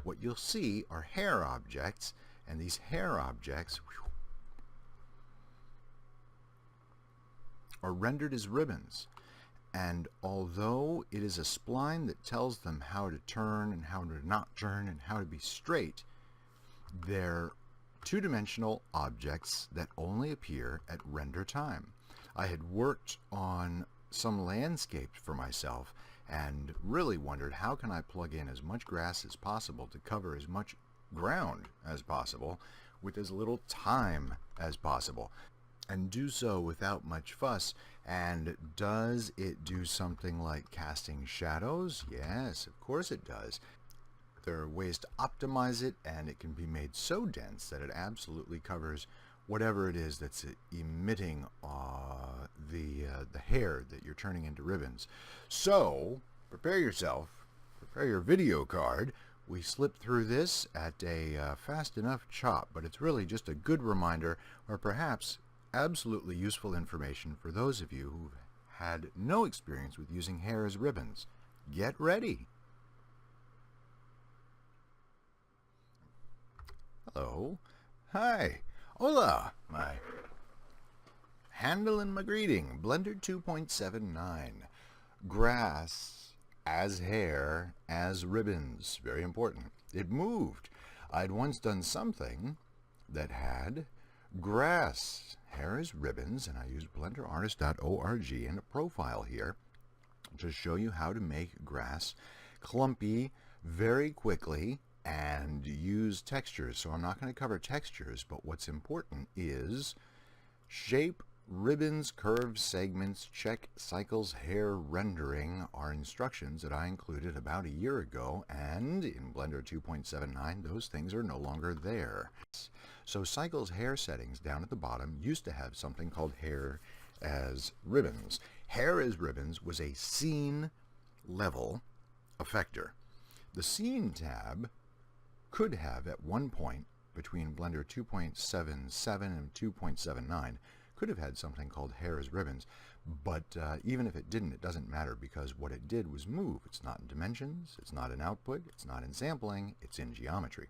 what you'll see are hair objects, and these hair objects are rendered as ribbons. And although it is a spline that tells them how to turn and how to not turn and how to be straight, they're two-dimensional objects that only appear at render time. I had worked on some landscapes for myself and really wondered, how can I plug in as much grass as possible to cover as much ground as possible with as little time as possible, and do so without much fuss. And does it do something like casting shadows? Yes, of course it does. There are ways to optimize it, and it can be made so dense that it absolutely covers whatever it is that's emitting the hair that you're turning into ribbons. So prepare yourself, prepare your video card. We slip through this at a fast enough chop, but it's really just a good reminder, or perhaps absolutely useful information for those of you who've had no experience with using hair as ribbons. Get ready. Hello. Hi. Hola. My handle and my greeting. Blender 2.79. Grass as hair as ribbons. Very important. It moved. I'd once done something that had grass, hair as ribbons, and I used blenderartist.org and a profile here to show you how to make grass clumpy very quickly and use textures. So I'm not going to cover textures, but what's important is shape, ribbons, curves, segments, check, cycles, hair rendering are instructions that I included about a year ago, and in Blender 2.79 those things are no longer there. So cycles, hair settings down at the bottom used to have something called hair as ribbons. Hair as ribbons was a scene level effector. The scene tab could have at one point between Blender 2.77 and 2.79 could have had something called hair as ribbons, but even if it didn't, it doesn't matter, because what it did was move. It's not in dimensions, it's not in output, it's not in sampling, it's in geometry.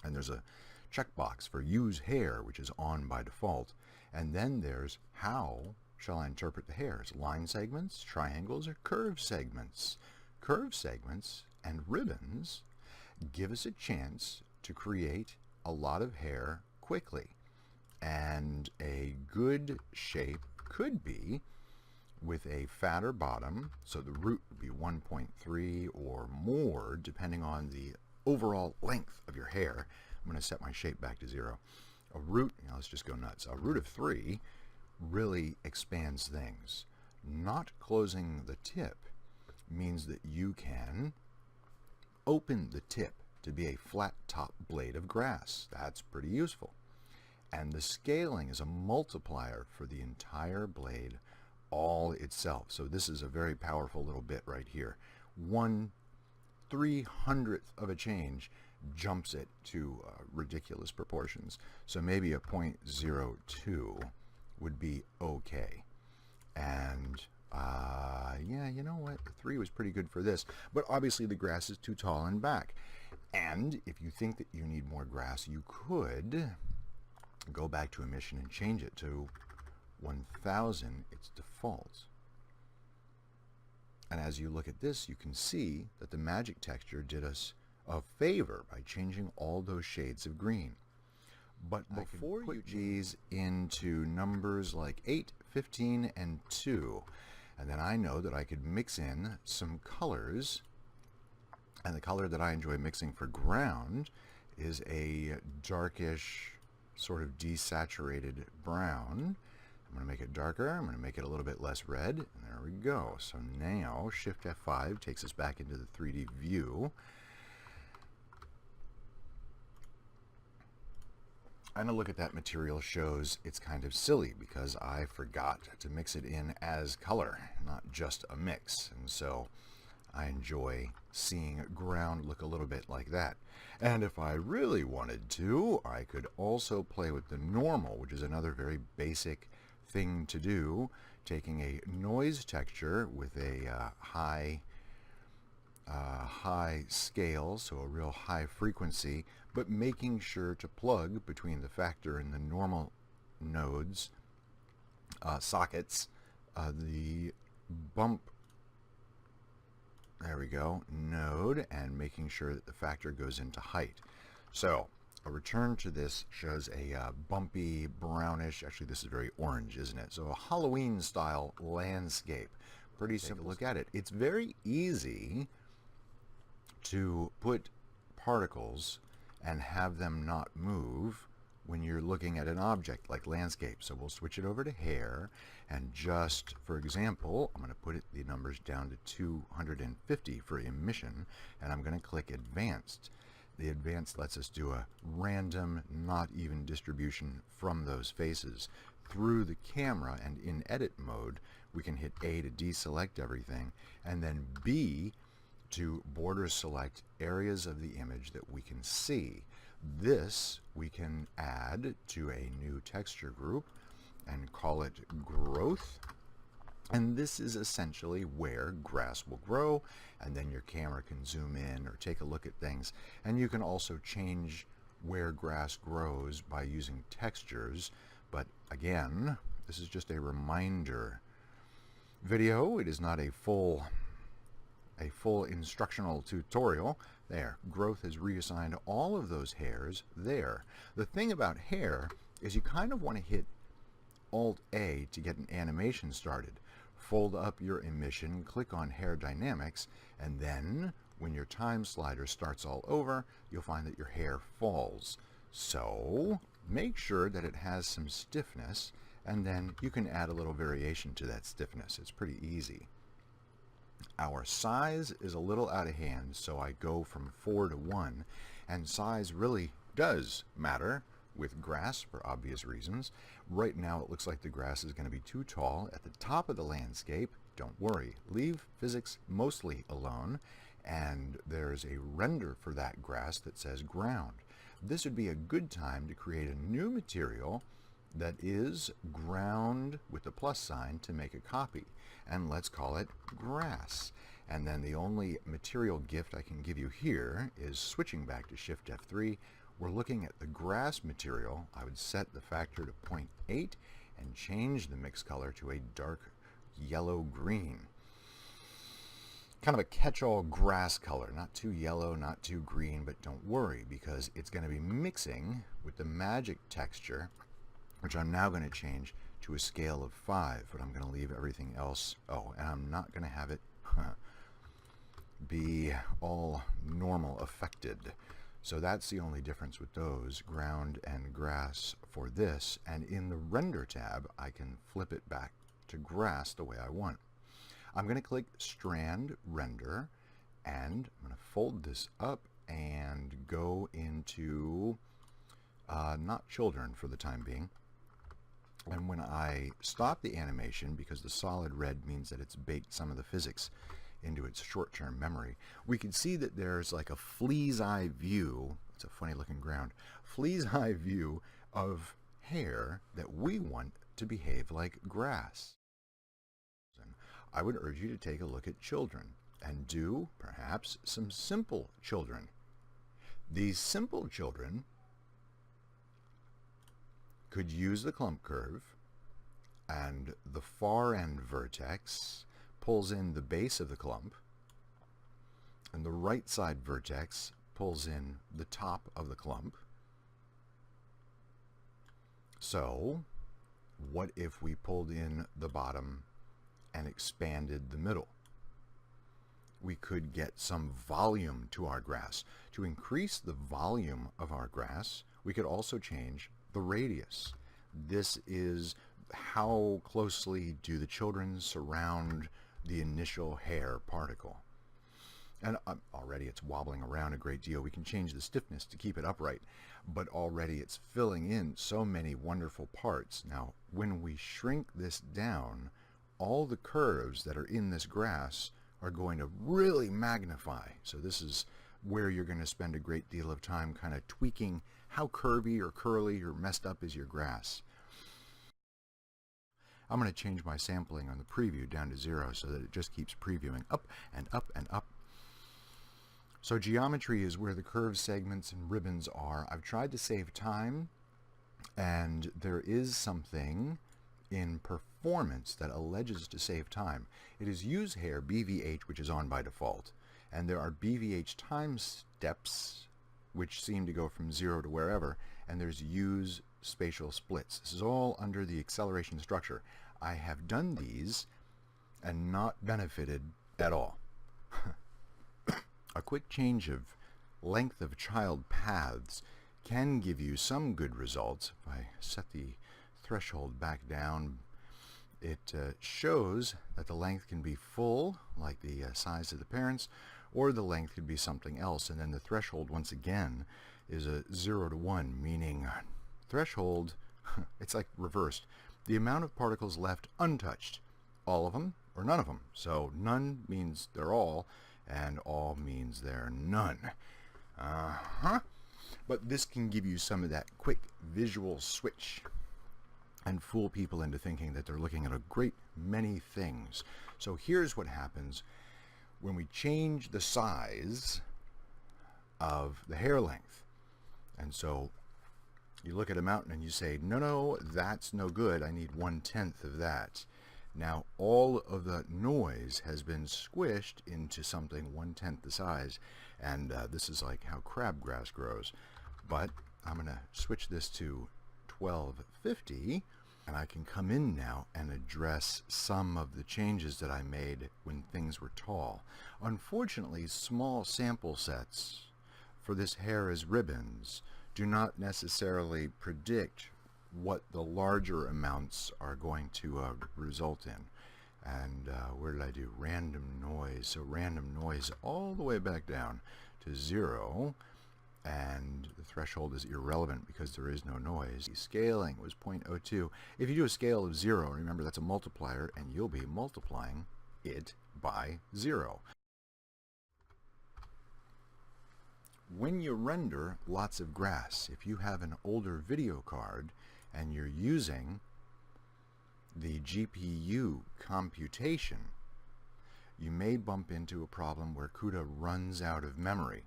And there's a checkbox for use hair, which is on by default, and then there's how shall I interpret the hairs: line segments, triangles, or curve segments. Curve segments and ribbons give us a chance to create a lot of hair quickly, and a good shape could be with a fatter bottom, so the root would be 1.3 or more depending on the overall length of your hair. I'm going to set my shape back to 0. A root, let's just go nuts. A root of 3 really expands things. Not closing the tip means that you can open the tip to be a flat top blade of grass. That's pretty useful. And the scaling is a multiplier for the entire blade all itself. So this is a very powerful little bit right here. 1/300th of a change jumps it to ridiculous proportions. So maybe a 0.02 would be okay. And yeah, you know what? The 3 was pretty good for this. But obviously the grass is too tall and back. And if you think that you need more grass, you could go back to emission and change it to 1000, its default. And as you look at this, you can see that the magic texture did us a favor by changing all those shades of green. But before you put these into numbers like 8, 15, and 2, and then I know that I could mix in some colors, and the color that I enjoy mixing for ground is a darkish, sort of desaturated brown. I'm going to make it darker. I'm going to make it a little bit less red. And there we go. So now Shift F5 takes us back into the 3D view. And a look at that material shows it's kind of silly because I forgot to mix it in as color, not just a mix. And so I enjoy seeing ground look a little bit like that. And if I really wanted to, I could also play with the normal, which is another very basic thing to do, taking a noise texture with a high high scale, so a real high frequency, but making sure to plug between the factor and the normal nodes, sockets, the bump, there we go, node, and making sure that the factor goes into height. So a return to this shows a bumpy brownish, actually this is very orange, isn't it? So a Halloween style landscape. Pretty simple. Look at it. It's very easy to put particles and have them not move when you're looking at an object like landscape. So we'll switch it over to hair, and just for example, I'm going to put the numbers down to 250 for emission, and I'm going to click advanced. The advanced lets us do a random, not even distribution from those faces through the camera, and in edit mode we can hit A to deselect everything, and then B to border select areas of the image that we can see. This we can add to a new texture group and call it growth. And this is essentially where grass will grow, and then your camera can zoom in or take a look at things. And you can also change where grass grows by using textures. But again, this is just a reminder video. It is not a full instructional tutorial. There, growth has reassigned all of those hairs there. The thing about hair is you kind of want to hit Alt-A to get an animation started. Fold up your emission, click on Hair Dynamics, and then when your time slider starts all over, you'll find that your hair falls. So make sure that it has some stiffness, and then you can add a little variation to that stiffness. It's pretty easy. Our size is a little out of hand, so I go from 4 to 1, and size really does matter with grass for obvious reasons. Right now it looks like the grass is going to be too tall at the top of the landscape. Don't worry, leave physics mostly alone, and there's a render for that grass that says ground. This would be a good time to create a new material that is ground with the plus sign to make a copy, and let's call it grass. And then the only material gift I can give you here is switching back to Shift F3. We're looking at the grass material. I would set the factor to 0.8 and change the mix color to a dark yellow-green. Kind of a catch-all grass color, not too yellow, not too green, but don't worry because it's going to be mixing with the magic texture, which I'm now going to change to a scale of 5, but I'm going to leave everything else. Oh, and I'm not going to have it be all normal affected. So that's the only difference with those, ground and grass for this. And in the render tab, I can flip it back to grass the way I want. I'm going to click strand render, and I'm going to fold this up and go into not children for the time being. And when I stop the animation, because the solid red means that it's baked some of the physics into its short-term memory, we can see that there's like a flea's eye view. It's a funny looking ground. Flea's eye view of hair that we want to behave like grass. I would urge you to take a look at children and do perhaps some simple children. These simple children could use the clump curve, and the far end vertex pulls in the base of the clump, and the right side vertex pulls in the top of the clump. So what if we pulled in the bottom and expanded the middle? We could get some volume to our grass. To increase the volume of our grass, we could also change the radius. This is how closely do the children surround the initial hair particle. And already it's wobbling around a great deal. We can change the stiffness to keep it upright, but already it's filling in so many wonderful parts. Now, when we shrink this down, all the curves that are in this grass are going to really magnify. So this is where you're going to spend a great deal of time kind of tweaking how curvy or curly or messed up is your grass. I'm going to change my sampling on the preview down to 0 so that it just keeps previewing up and up and up. So geometry is where the curved segments and ribbons are. I've tried to save time, and there is something in performance that alleges to save time. It is use hair BVH, which is on by default, and there are BVH time steps which seem to go from 0 to wherever, and there's use spatial splits. This is all under the acceleration structure. I have done these and not benefited at all. A quick change of length of child paths can give you some good results. If I set the threshold back down, it shows that the length can be full, like the size of the parents, or the length could be something else. And then the threshold, once again, is a 0 to 1, meaning threshold, it's like reversed. The amount of particles left untouched, all of them or none of them. So none means they're all, and all means they're none. But this can give you some of that quick visual switch and fool people into thinking that they're looking at a great many things. So here's what happens when we change the size of the hair length. And so you look at a mountain and you say, no, that's no good. I need 1/10 of that. Now all of the noise has been squished into something 1/10 the size, and this is like how crabgrass grows. But I'm going to switch this to 1250, and I can come in now and address some of the changes that I made when things were tall. Unfortunately, small sample sets for this hair as ribbons do not necessarily predict what the larger amounts are going to result in. And where did I do? Random noise. So random noise all the way back down to 0. And the threshold is irrelevant because there is no noise. The scaling was 0.02. If you do a scale of 0, remember that's a multiplier, and you'll be multiplying it by 0. When you render lots of grass, if you have an older video card and you're using the GPU computation, you may bump into a problem where CUDA runs out of memory.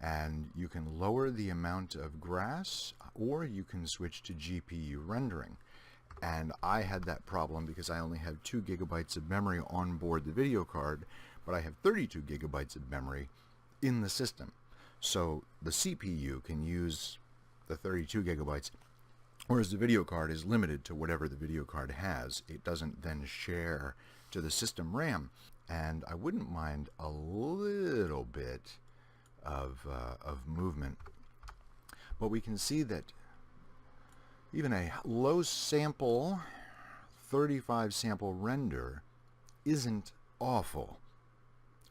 And you can lower the amount of grass, or you can switch to GPU rendering. And I had that problem because I only have 2 gigabytes of memory on board the video card, but I have 32 gigabytes of memory in the system. So the CPU can use the 32 gigabytes, whereas the video card is limited to whatever the video card has. It doesn't then share to the system RAM. And I wouldn't mind a little bit of movement, but we can see that even a low sample 35 sample render isn't awful,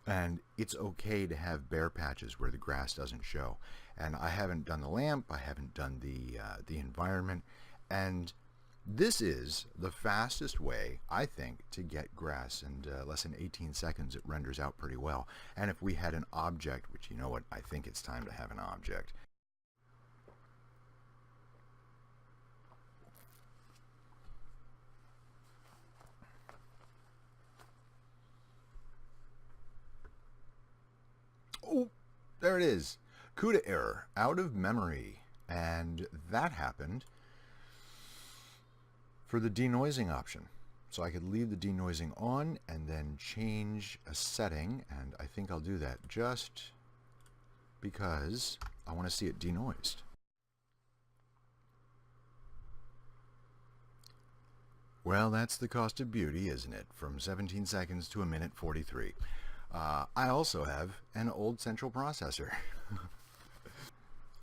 and it's okay to have bare patches where the grass doesn't show. And I haven't done the lamp, I haven't done the environment, and this is the fastest way, I think, to get grass. And less than 18 seconds it renders out pretty well. And if we had an object, which, you know what, I think it's time to have an object. Oh, there it is. CUDA error, out of memory. And that happened for the denoising option. So I could leave the denoising on and then change a setting, and I think I'll do that just because I want to see it denoised. Well, that's the cost of beauty, isn't it? From 17 seconds to 1:43. I also have an old central processor.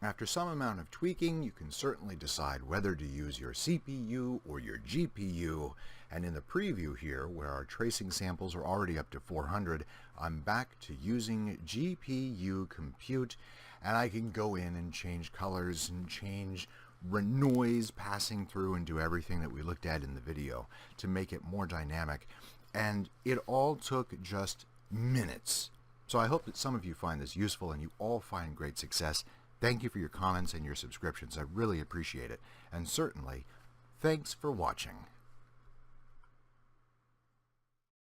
After some amount of tweaking, you can certainly decide whether to use your CPU or your GPU. And in the preview here, where our tracing samples are already up to 400, I'm back to using GPU compute, and I can go in and change colors and change noise passing through and do everything that we looked at in the video to make it more dynamic. And it all took just minutes. So I hope that some of you find this useful and you all find great success. Thank you for your comments and your subscriptions. I really appreciate it. And certainly, thanks for watching.